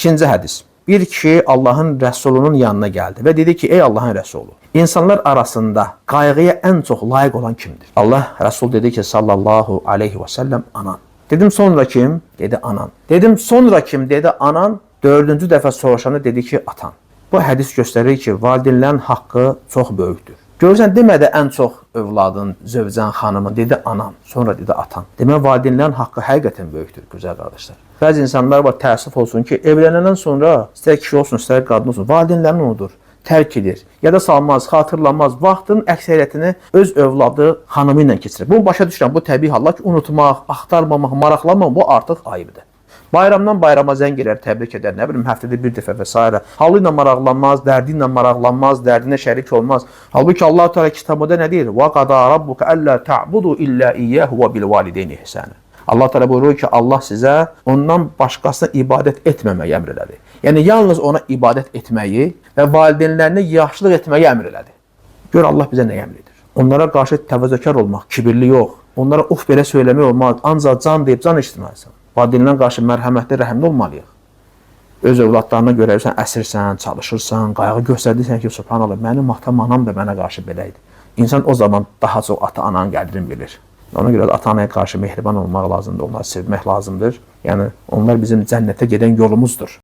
İkinci hədis. Bir kişi Allahın Rəsulunun yanına gəldi və dedi ki, ey Allahın Rəsulu, insanlar arasında qayğıya ən çox layiq olan kimdir? Allah Rəsul dedi ki, sallallahu aleyhi və səlləm, anan. Dedim, sonra kim? Dedi, anan. Dedim, sonra kim? Dedi, anan. Dördüncü dəfə soruşanda dedi ki, atan. Bu hədis göstərir ki, valideynlərin haqqı çox böyükdür. Görürsən, demədi ən çox övladın, zövcən, xanımın, dedi anan, sonra dedi atan. Demək, valideynlərin haqqı həqiqətən böyükdür, güzel qardaşlar. Bəzi insanlar var, təəssüf olsun ki, evlənəndən sonra, istər kişi olsun, istər qadın olsun, valideynlərin unudur, tərk edir, ya da salmaz, xatırlamaz, vaxtın əksəriyyətini öz övladı, xanımı ilə keçirir. Bunu başa düşürəm, bu təbii hallar ki, unutmaq, axtarmamaq, maraqlanmaq, bu artıq ayıbdır. Bayramdan bayrama zəng elər, təbrik edər, nə bilim, həftədə bir dəfə və s. Halı ilə maraqlanmaz, dərdi ilə maraqlanmaz, dərdinə şərik olmaz. Halbuki Allah Teala kitabında nə deyir? وَقَضَى رَبُّكَ أَلَّا تَعْبُدُوا إِلَّا إِيَّهُ وَبِالْوَالِدَيْنِ إِحْسَانًا. Allah Teala buyurur ki, Allah sizə ondan başqasına ibadət etməməyi əmr elədi. Yəni, yalnız ona ibadət etməyi və valideynlərinə yaxşılıq etməyi əmr elədi. Gör, Allah bizə nə əmr edir? Onlara qarşı təvəzzökar olmaq, kibirli yox. Onlara uf belə söyləmək olmaz, ancaq can deyib can içdirməlisən. Valideynlərin qarşı mərhəmətli, rəhimli olmalıyıq. Öz övladlarına görə sən əsirsən, çalışırsan, qayğı göstərdirsən ki, subhanallah, mənim atam, anam da mənə qarşı belə idi. İnsan o zaman daha çox ata-ananın qədrini bilir. Ona görə də ata-anaya qarşı mehriban olmaq lazımdır, onları sevmək lazımdır. Yəni, onlar bizim cənnətə gedən yolumuzdur.